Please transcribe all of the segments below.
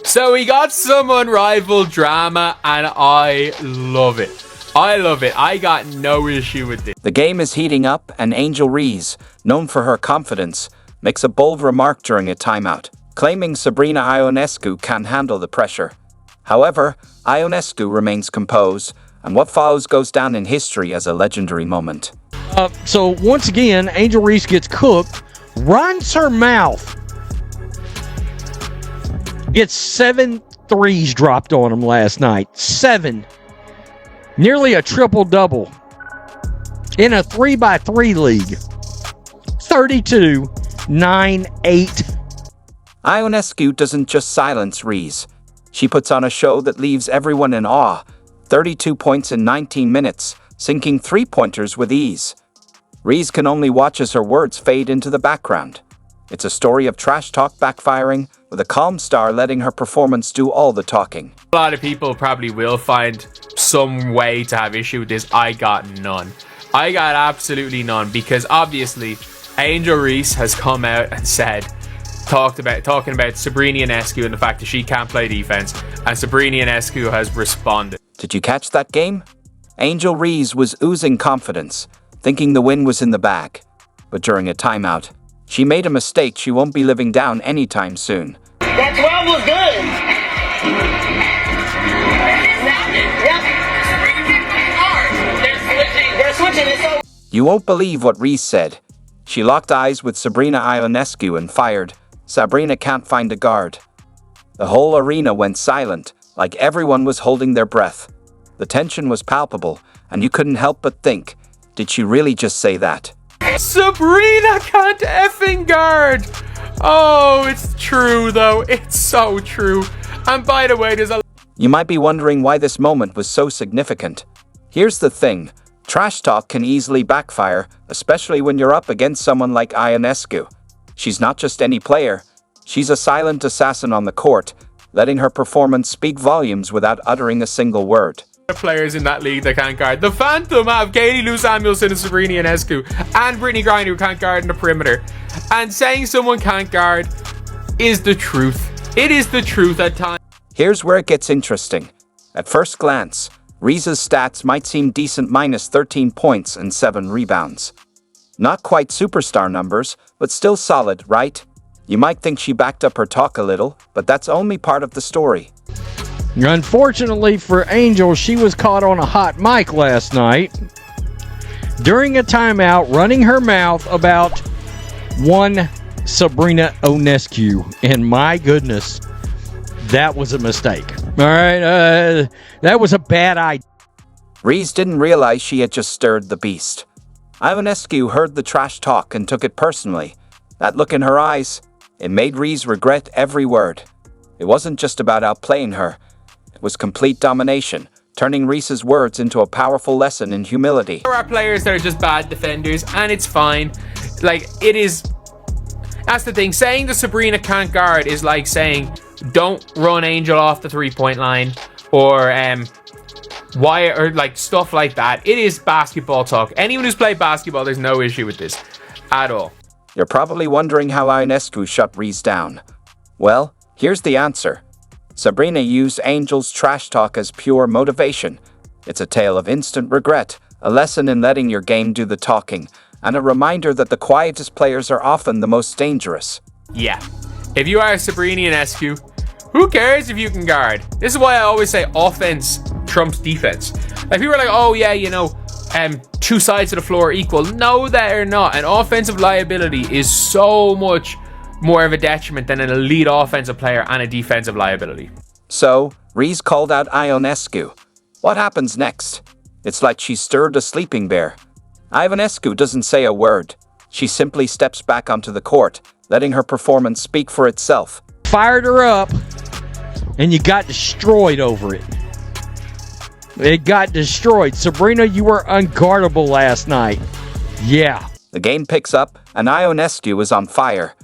So we got some unrivaled drama, and I love it. I love it. I got no issue with this. The game is heating up, and Angel Reese, known for her confidence, makes a bold remark during a timeout, claiming Sabrina Ionescu can't handle the pressure. However, Ionescu remains composed, and what follows goes down in history as a legendary moment. So once again, Angel Reese gets cooked, runs her mouth, gets 7 threes dropped on him last night. 7. Nearly a triple-double in a 3x3 league. 32, 9, 8. Ionescu doesn't just silence Reese. She puts on a show that leaves everyone in awe. 32 points in 19 minutes, sinking three-pointers with ease. Reese can only watch as her words fade into the background. It's a story of trash talk backfiring, with a calm star letting her performance do all the talking. A lot of people probably will find some way to have issue with this. I got none. I got absolutely none, because obviously Angel Reese has come out and talking about Sabrina Ionescu and the fact that she can't play defense, and Sabrina Ionescu has responded. Did you catch that game? Angel Reese was oozing confidence, thinking the win was in the bag. But during a timeout, she made a mistake she won't be living down anytime soon. That 12 was good. Yep. They're switching it, so... You won't believe what Reese said. She locked eyes with Sabrina Ionescu and fired. Sabrina can't find a guard. The whole arena went silent, like everyone was holding their breath. The tension was palpable, and you couldn't help but think, did she really just say that? Sabrina can't effing guard! Oh, it's true though. It's so true. And by the way, You might be wondering why this moment was so significant. Here's the thing. Trash talk can easily backfire, especially when you're up against someone like Ionescu. She's not just any player. She's a silent assassin on the court, letting her performance speak volumes without uttering a single word. players in that league that can't guard. The Phantom have Katie Lou Samuelson and Sabrina Ionescu and Brittany Griner who can't guard in the perimeter. And saying someone can't guard is the truth. It is the truth at times. Here's where it gets interesting. At first glance, Reese's stats might seem decent, minus 13 points and 7 rebounds. Not quite superstar numbers, but still solid, right? You might think she backed up her talk a little, but that's only part of the story. Unfortunately for Angel, she was caught on a hot mic last night during a timeout running her mouth about one Sabrina Ionescu. And my goodness, that was a mistake. All right, that was a bad idea. Reese didn't realize she had just stirred the beast. Ionescu heard the trash talk and took it personally. That look in her eyes, it made Reese regret every word. It wasn't just about outplaying her. It was complete domination, turning Reese's words into a powerful lesson in humility. There are players that are just bad defenders, and it's fine. Like, it is... That's the thing. Saying that Sabrina can't guard is like saying, don't run Angel off the three-point line, or why, or like stuff like that. It is basketball talk. Anyone who's played basketball, there's no issue with this at all. You're probably wondering how Ionescu shut Reese down. Well, here's the answer. Sabrina used Angel's trash talk as pure motivation. It's a tale of instant regret, a lesson in letting your game do the talking, and a reminder that the quietest players are often the most dangerous. Yeah. If you are Sabrina Ionescu, who cares if you can guard? This is why I always say offense trumps defense. Like, people are like, oh yeah, you know, two sides of the floor are equal. No, they're not. An offensive liability is so much more of a detriment than an elite offensive player and a defensive liability. So, Reese called out Ionescu. What happens next? It's like she stirred a sleeping bear. Ionescu doesn't say a word. She simply steps back onto the court, letting her performance speak for itself. Fired her up, and you got destroyed over it. It got destroyed. Sabrina, you were unguardable last night. Yeah. The game picks up, and Ionescu is on fire.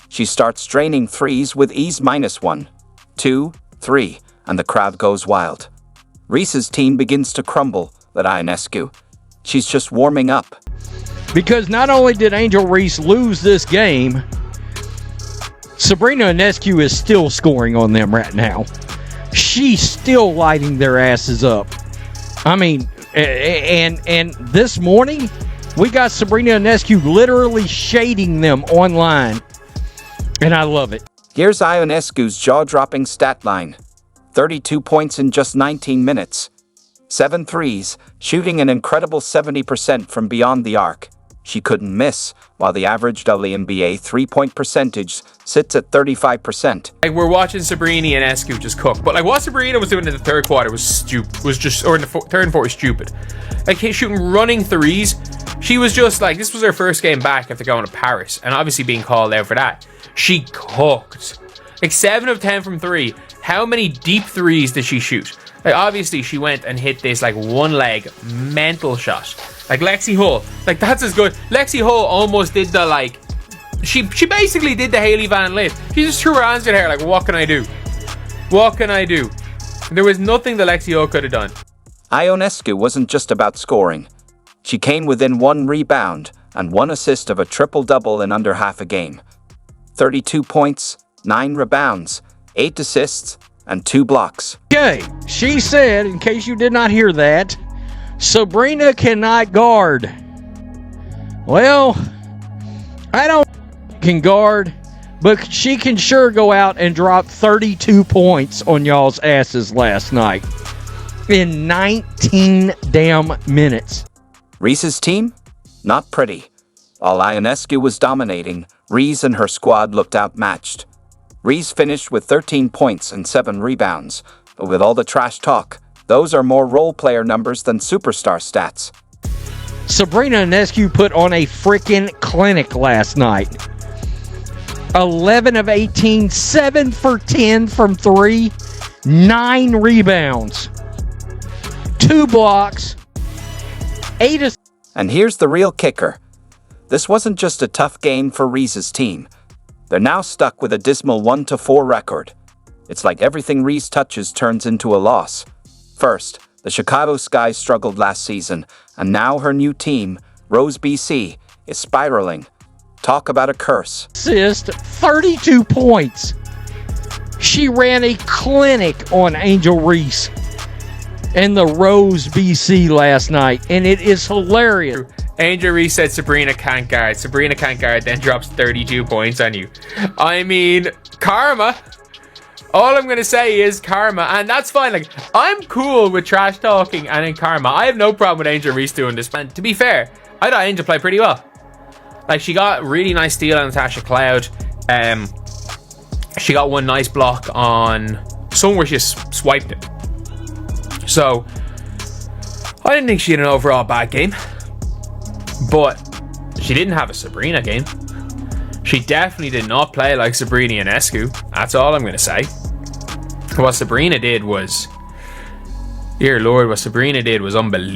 She starts draining threes with ease, -1, 2, 3, and the crowd goes wild. Reese's team begins to crumble, but Ionescu, she's just warming up. Because not only did Angel Reese lose this game, Sabrina Ionescu is still scoring on them right now. She's still lighting their asses up. I mean, and this morning, we got Sabrina Ionescu literally shading them online. And I love it. Here's Ionescu's jaw-dropping stat line. 32 points in just 19 minutes. 7 threes, shooting an incredible 70% from beyond the arc. She couldn't miss, while the average WNBA three-point percentage sits at 35%. Like, we're watching Sabrina Ionescu just cook, but like what Sabrina was doing in the third quarter was stupid. Or in the third and fourth was stupid. Like, shooting running threes, she was just like, this was her first game back after going to Paris, and obviously being called out for that. She cooked. Like 7 of 10 from 3. How many deep threes did she shoot? Like, obviously she went and hit this like one leg mental shot. Like Lexi Hull. Like, that's as good. Lexi Hull almost did the like, she basically did the Hailey Van Lith. She just threw her hands in her like, what can I do? What can I do? There was nothing that Lexi Hull could have done. Ionescu wasn't just about scoring. She came within 1 rebound and 1 assist of a triple-double in under half a game. 32 points, 9 rebounds, 8 assists, and 2 blocks. Okay, she said, in case you did not hear that, Sabrina cannot guard. Well, I don't can guard, but she can sure go out and drop 32 points on y'all's asses last night in 19 damn minutes. Reese's team? Not pretty. While Ionescu was dominating, Reese and her squad looked outmatched. Reese finished with 13 points and 7 rebounds, but with all the trash talk, those are more role player numbers than superstar stats. Sabrina Ionescu put on a freaking clinic last night. 11 of 18, 7 for 10 from 3, 9 rebounds, 2 blocks, 8 assists. And here's the real kicker. This wasn't just a tough game for Reese's team. They're now stuck with a dismal 1-4 record. It's like everything Reese touches turns into a loss. First, the Chicago Sky struggled last season, and now her new team, Rose BC, is spiraling. Talk about a curse. Assist, 32 points. She ran a clinic on Angel Reese and the Rose BC last night, and it is hilarious. Angel Reese said Sabrina can't guard. Sabrina can't guard, then drops 32 points on you. I mean, karma. All I'm going to say is karma, and that's fine. Like, I'm cool with trash talking and in karma. I have no problem with Angel Reese doing this. And to be fair, I thought Angel played pretty well. Like, she got a really nice steal on Natasha Cloud. She got one nice block on someone where she just swiped it. So, I didn't think she had an overall bad game. But she didn't have a Sabrina game. She definitely did not play like Sabrina Ionescu. That's all I'm going to say. What Sabrina did was... Dear Lord, what Sabrina did was unbelievable.